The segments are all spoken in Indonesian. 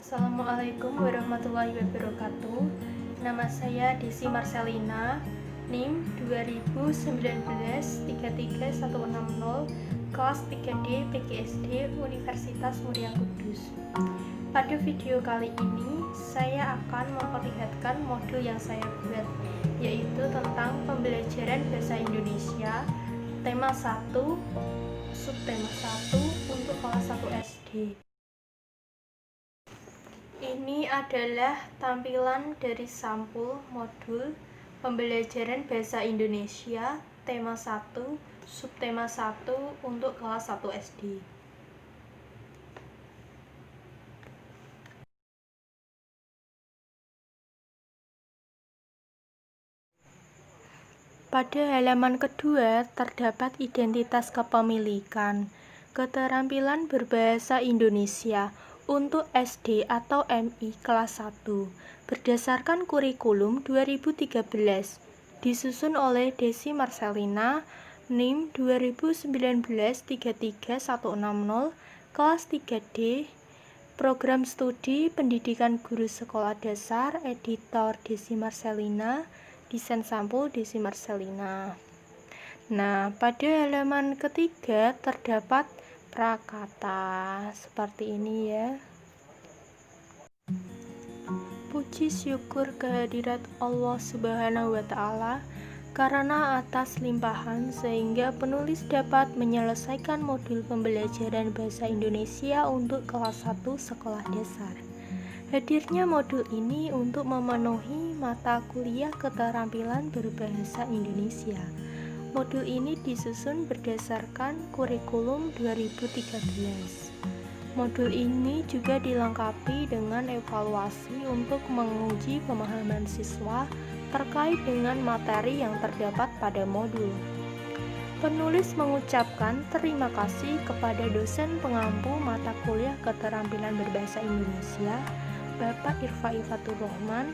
Assalamualaikum warahmatullahi wabarakatuh. Nama saya Desi Marcelina, NIM 2019-33160, kelas 3D PGSD Universitas Muria Kudus. Pada video kali ini, saya akan memperlihatkan modul yang saya buat, yaitu tentang pembelajaran bahasa Indonesia, tema 1, subtema 1 untuk kelas 1 SD. Ini adalah tampilan dari sampul modul pembelajaran bahasa Indonesia tema 1, subtema 1 untuk kelas 1 SD. Pada halaman kedua terdapat identitas kepemilikan, keterampilan berbahasa Indonesia untuk SD atau MI kelas 1 berdasarkan kurikulum 2013 disusun oleh Desi Marcelina, NIM 2019-33160, kelas 3D, Program Studi Pendidikan Guru Sekolah Dasar, editor Desi Marcelina, desain sampul Desi Marcelina. Nah, pada halaman ketiga terdapat prakata seperti ini ya. Puji syukur kehadirat Allah Subhanahu wa Ta'ala karena atas limpahan sehingga penulis dapat menyelesaikan modul pembelajaran bahasa Indonesia untuk kelas 1 sekolah dasar. Hadirnya modul ini untuk memenuhi mata kuliah keterampilan berbahasa Indonesia. Modul ini disusun berdasarkan kurikulum 2013. Modul ini juga dilengkapi dengan evaluasi untuk menguji pemahaman siswa terkait dengan materi yang terdapat pada modul. Penulis mengucapkan terima kasih kepada dosen pengampu mata kuliah keterampilan berbahasa Indonesia, Bapak Irfaifatur Rahman,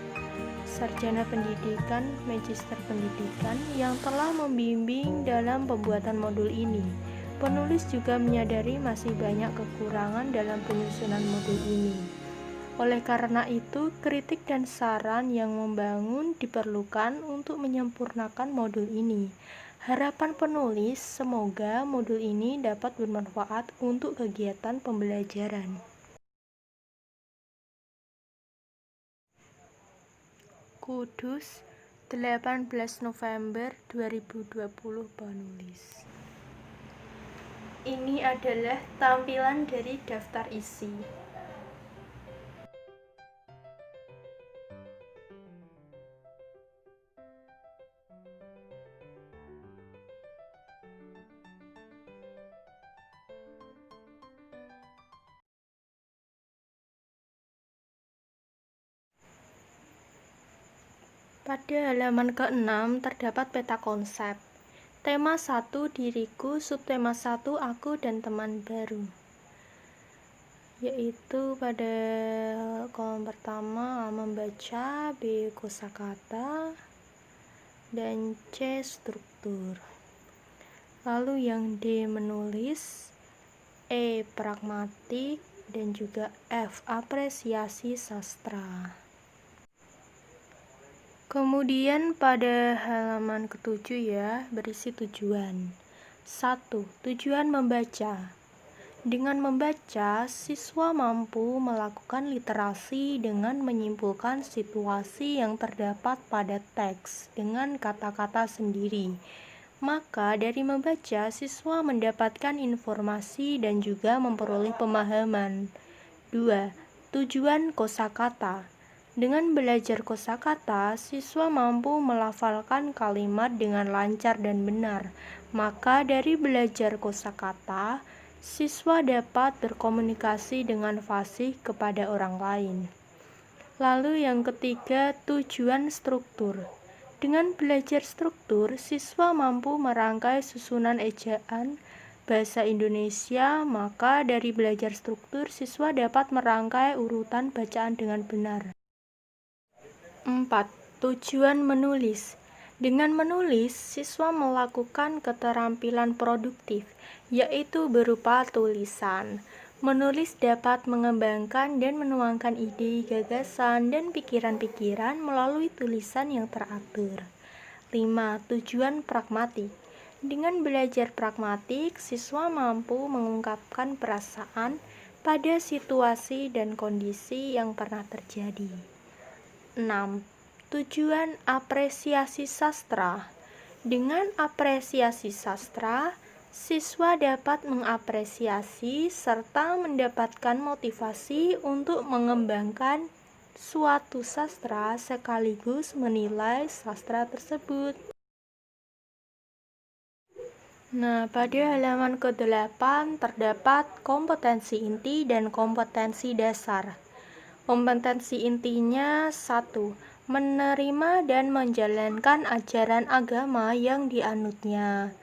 Sarjana Pendidikan, Magister Pendidikan yang telah membimbing dalam pembuatan modul ini. Penulis juga menyadari masih banyak kekurangan dalam penyusunan modul ini. Oleh karena itu, kritik dan saran yang membangun diperlukan untuk menyempurnakan modul ini. Harapan penulis, semoga modul ini dapat bermanfaat untuk kegiatan pembelajaran. Kudus, 18 November 2020 penulis. Ini adalah tampilan dari daftar isi. Pada halaman ke-6 terdapat peta konsep. Tema 1 diriku, subtema 1 aku dan teman baru. Yaitu pada kolom pertama membaca, B kosakata, dan C struktur. Lalu yang D menulis, E pragmatik, dan juga F apresiasi sastra. Kemudian pada halaman ke-7 ya, berisi tujuan. 1. Tujuan membaca. Dengan membaca, siswa mampu melakukan literasi dengan menyimpulkan situasi yang terdapat pada teks dengan kata-kata sendiri. Maka dari membaca, siswa mendapatkan informasi dan juga memperoleh pemahaman. 2. Tujuan kosakata. Dengan belajar kosakata, siswa mampu melafalkan kalimat dengan lancar dan benar. Maka dari belajar kosakata, siswa dapat berkomunikasi dengan fasih kepada orang lain. Lalu yang ketiga, tujuan struktur. Dengan belajar struktur, siswa mampu merangkai susunan ejaan bahasa Indonesia, maka dari belajar struktur, siswa dapat merangkai urutan bacaan dengan benar. 4. Tujuan menulis. Dengan menulis, siswa melakukan keterampilan produktif, yaitu berupa tulisan. Menulis dapat mengembangkan dan menuangkan ide, gagasan, dan pikiran-pikiran melalui tulisan yang teratur. 5. Tujuan pragmatik. Dengan belajar pragmatik, siswa mampu mengungkapkan perasaan pada situasi dan kondisi yang pernah terjadi. 6. Tujuan apresiasi sastra. Dengan apresiasi sastra, siswa dapat mengapresiasi serta mendapatkan motivasi untuk mengembangkan suatu sastra sekaligus menilai sastra tersebut. Nah, pada halaman ke-8 terdapat kompetensi inti dan kompetensi dasar. Kompetensi intinya 1. Menerima dan menjalankan ajaran agama yang dianutnya.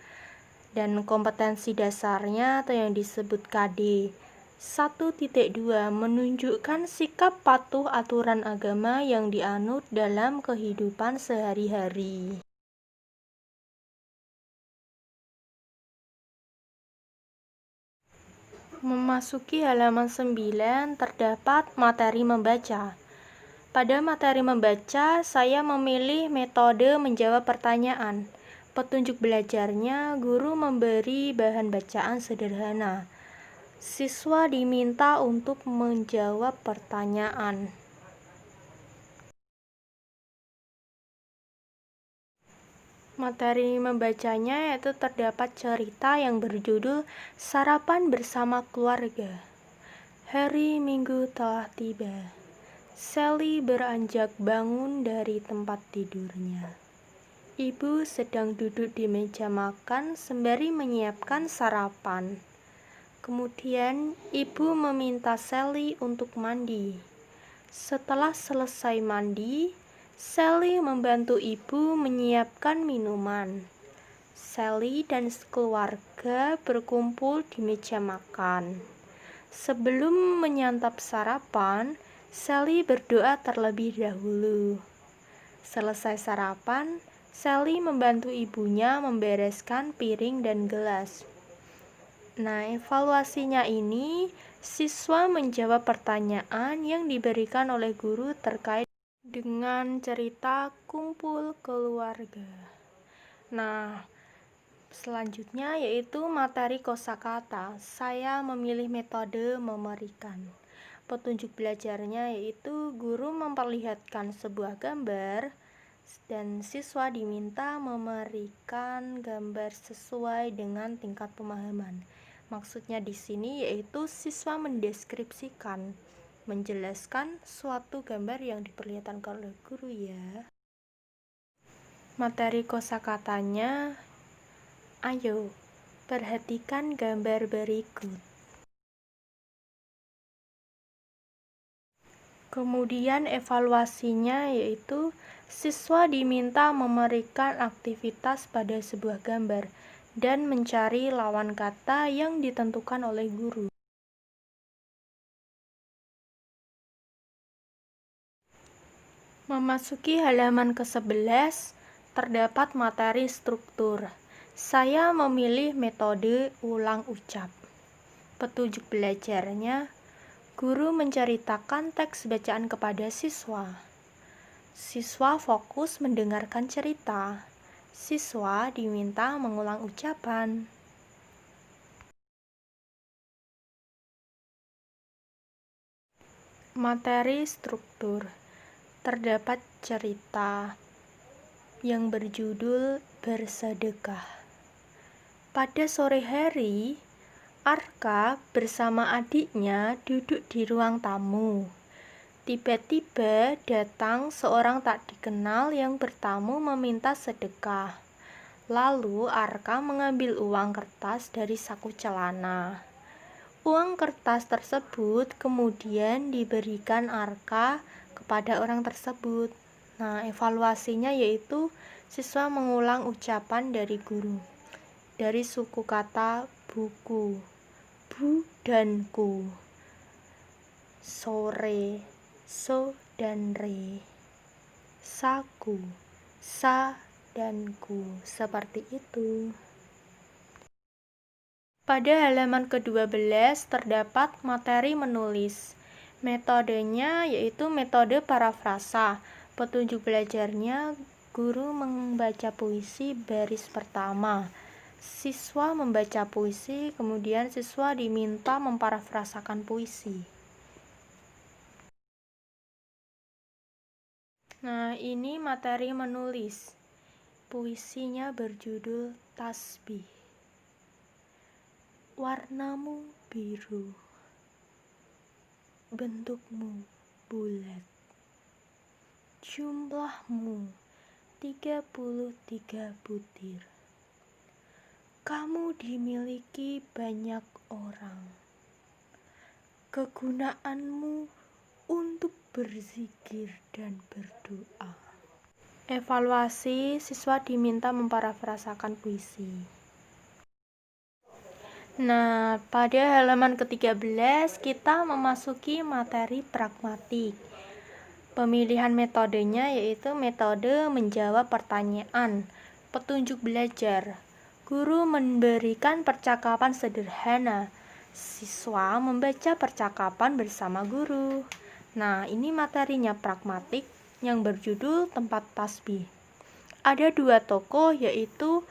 Dan kompetensi dasarnya atau yang disebut KD 1.2. Menunjukkan sikap patuh aturan agama yang dianut dalam kehidupan sehari-hari. Memasuki halaman 9 terdapat materi membaca. Pada materi membaca, saya memilih metode menjawab pertanyaan. Petunjuk belajarnya, guru memberi bahan bacaan sederhana. Siswa diminta untuk menjawab pertanyaan. Materi membacanya yaitu terdapat cerita yang berjudul Sarapan Bersama Keluarga. Hari Minggu telah tiba. Sally beranjak bangun dari tempat tidurnya. Ibu sedang duduk di meja makan sembari menyiapkan sarapan. Kemudian ibu meminta Sally untuk mandi. Setelah selesai mandi, Sally membantu ibu menyiapkan minuman. Sally dan keluarga berkumpul di meja makan. Sebelum menyantap sarapan, Sally berdoa terlebih dahulu. Selesai sarapan, Sally membantu ibunya membereskan piring dan gelas. Nah, evaluasinya ini, siswa menjawab pertanyaan yang diberikan oleh guru terkait dengan cerita kumpul keluarga. Nah, selanjutnya yaitu materi kosakata. Saya memilih metode memerikan. Petunjuk belajarnya yaitu guru memperlihatkan sebuah gambar dan siswa diminta memerikan gambar sesuai dengan tingkat pemahaman. Maksudnya di sini yaitu siswa mendeskripsikan, menjelaskan suatu gambar yang diperlihatkan oleh guru ya. Materi kosakatanya, ayo perhatikan gambar berikut. Kemudian evaluasinya yaitu siswa diminta memberikan aktivitas pada sebuah gambar dan mencari lawan kata yang ditentukan oleh guru. Memasuki halaman ke-11 terdapat materi struktur. Saya memilih metode ulang ucap. Petunjuk belajarnya, guru menceritakan teks bacaan kepada siswa. Siswa fokus mendengarkan cerita. Siswa diminta mengulang ucapan. Materi struktur. Terdapat cerita yang berjudul Bersedekah. Pada sore hari, Arka bersama adiknya duduk di ruang tamu. Tiba-tiba datang seorang tak dikenal yang bertamu meminta sedekah. Lalu Arka mengambil uang kertas dari saku celana. Uang kertas tersebut kemudian diberikan Arka kepada orang tersebut. Nah, evaluasinya yaitu siswa mengulang ucapan dari guru. Dari suku kata buku, bu dan ku, sore, so dan re, saku, sa dan ku, seperti itu. Pada halaman ke-12 terdapat materi menulis. Metodenya yaitu metode parafrasa. Petunjuk belajarnya, guru membaca puisi baris pertama. Siswa membaca puisi, kemudian siswa diminta memparafrasakan puisi. Nah, ini materi menulis. Puisinya berjudul Tasbih. Warnamu biru, bentukmu bulat, jumlahmu 33 butir. Kamu dimiliki banyak orang. Kegunaanmu untuk berzikir dan berdoa. Evaluasi, siswa diminta memparafrasakan puisi. Nah, pada halaman ke-13 kita memasuki materi pragmatik. Pemilihan metodenya yaitu metode menjawab pertanyaan. Petunjuk belajar. Guru memberikan percakapan sederhana. Siswa membaca percakapan bersama guru. Nah, ini materinya pragmatik yang berjudul Tempat Tasbih. Ada dua tokoh yaitu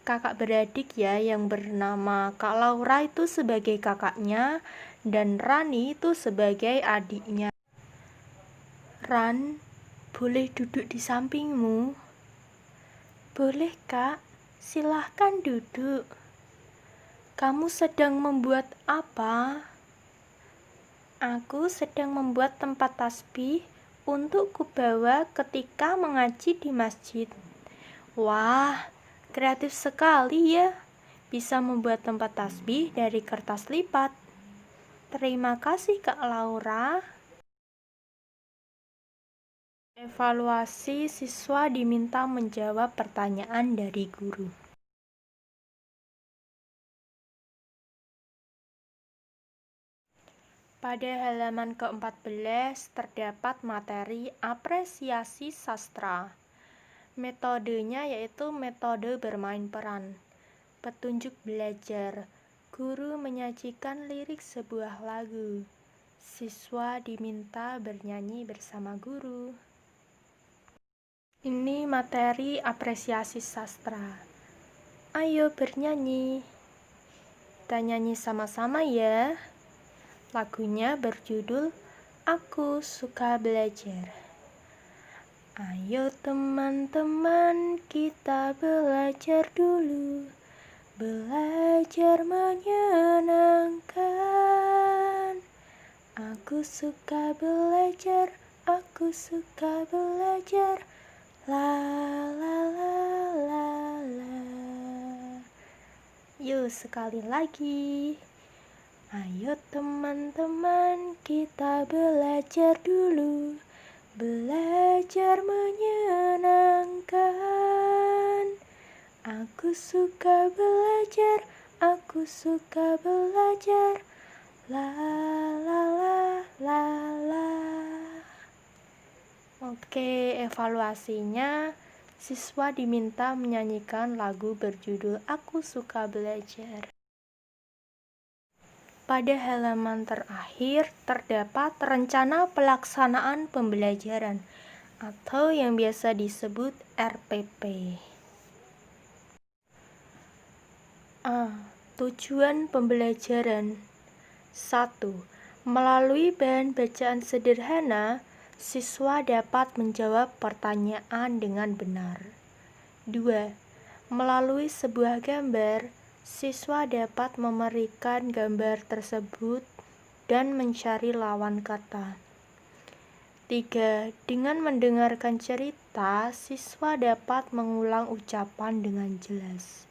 kakak beradik ya, yang bernama Kak Laura itu sebagai kakaknya dan Rani itu sebagai adiknya. Ran, boleh duduk di sampingmu? Boleh Kak, silahkan duduk. Kamu sedang membuat apa? Aku sedang membuat tempat tasbih untuk kubawa ketika mengaji di masjid. Wah, kreatif sekali ya, bisa membuat tempat tasbih dari kertas lipat. Terima kasih Kak Laura. Evaluasi, siswa diminta menjawab pertanyaan dari guru. Pada halaman ke-14 terdapat materi apresiasi sastra. Metodenya yaitu metode bermain peran. Petunjuk belajar. Guru menyajikan lirik sebuah lagu. Siswa diminta bernyanyi bersama guru. Ini materi apresiasi sastra. Ayo bernyanyi. Kita nyanyi sama-sama ya. Lagunya berjudul Aku Suka Belajar. Ayo teman-teman, kita belajar dulu. Belajar menyenangkan. Aku suka belajar, aku suka belajar. La la la la la. Yuk sekali lagi. Ayo teman-teman, kita belajar dulu. Belajar menyenangkan. Aku suka belajar, aku suka belajar. La la la la la. Oke, evaluasinya siswa diminta menyanyikan lagu berjudul Aku Suka Belajar. Pada halaman terakhir terdapat rencana pelaksanaan pembelajaran atau yang biasa disebut RPP. A. Tujuan pembelajaran. 1. Melalui bahan bacaan sederhana, siswa dapat menjawab pertanyaan dengan benar. 2. Melalui sebuah gambar, siswa dapat memberikan gambar tersebut dan mencari lawan kata. 3. Dengan mendengarkan cerita, siswa dapat mengulang ucapan dengan jelas.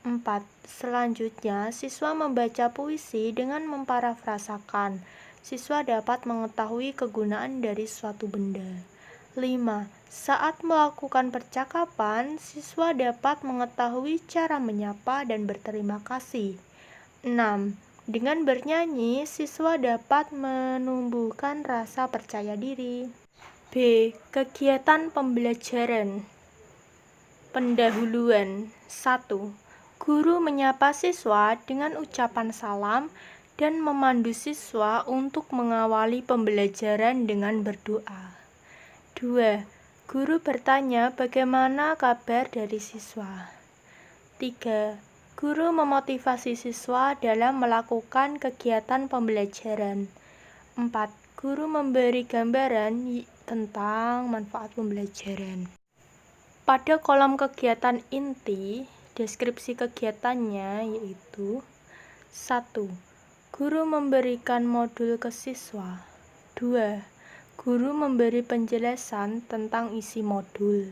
4. Selanjutnya, siswa membaca puisi dengan memparafrasakan. Siswa dapat mengetahui kegunaan dari suatu benda. 5. Saat melakukan percakapan, siswa dapat mengetahui cara menyapa dan berterima kasih. 6. Dengan bernyanyi, siswa dapat menumbuhkan rasa percaya diri. B. Kegiatan pembelajaran. Pendahuluan. 1. Guru menyapa siswa dengan ucapan salam dan memandu siswa untuk mengawali pembelajaran dengan berdoa. 2. Guru bertanya bagaimana kabar dari siswa. 3. Guru memotivasi siswa dalam melakukan kegiatan pembelajaran. 4. Guru memberi gambaran tentang manfaat pembelajaran. Pada kolom kegiatan inti, deskripsi kegiatannya yaitu 1. Guru memberikan modul ke siswa. 2. Guru memberi penjelasan tentang isi modul.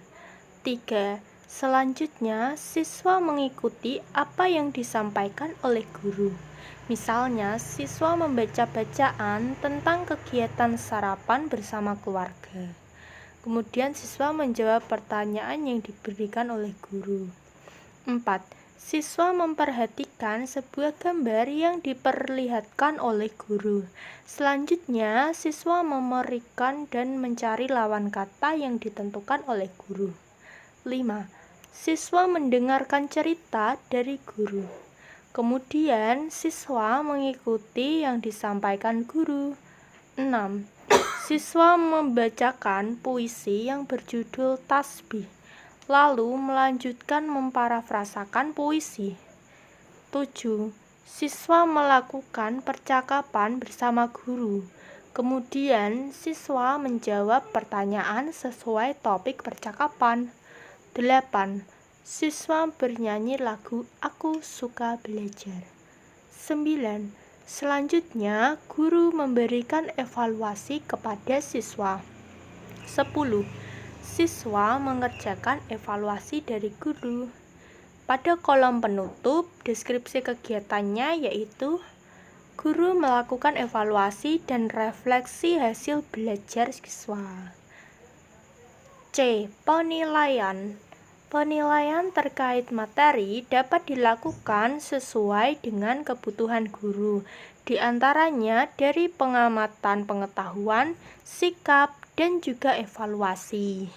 3. Selanjutnya, siswa mengikuti apa yang disampaikan oleh guru. Misalnya, siswa membaca bacaan tentang kegiatan sarapan bersama keluarga. Kemudian siswa menjawab pertanyaan yang diberikan oleh guru. 4. Siswa memperhatikan sebuah gambar yang diperlihatkan oleh guru. Selanjutnya, siswa memberikan dan mencari lawan kata yang ditentukan oleh guru. 5. Siswa mendengarkan cerita dari guru. Kemudian, siswa mengikuti yang disampaikan guru. 6. Siswa membacakan puisi yang berjudul Tasbih, lalu melanjutkan memparafrasakan puisi. 7. Siswa melakukan percakapan bersama guru. Kemudian, siswa menjawab pertanyaan sesuai topik percakapan. 8. Siswa bernyanyi lagu Aku Suka Belajar. 9. Selanjutnya, guru memberikan evaluasi kepada siswa. 10. Siswa mengerjakan evaluasi dari guru. Pada kolom penutup, deskripsi kegiatannya yaitu guru melakukan evaluasi dan refleksi hasil belajar siswa. C. Penilaian. Penilaian terkait materi dapat dilakukan sesuai dengan kebutuhan guru, di antaranya dari pengamatan pengetahuan, sikap, dan juga evaluasi.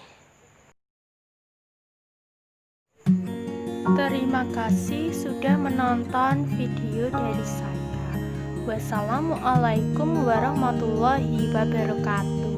Terima kasih sudah menonton video dari saya. Wassalamualaikum warahmatullahi wabarakatuh.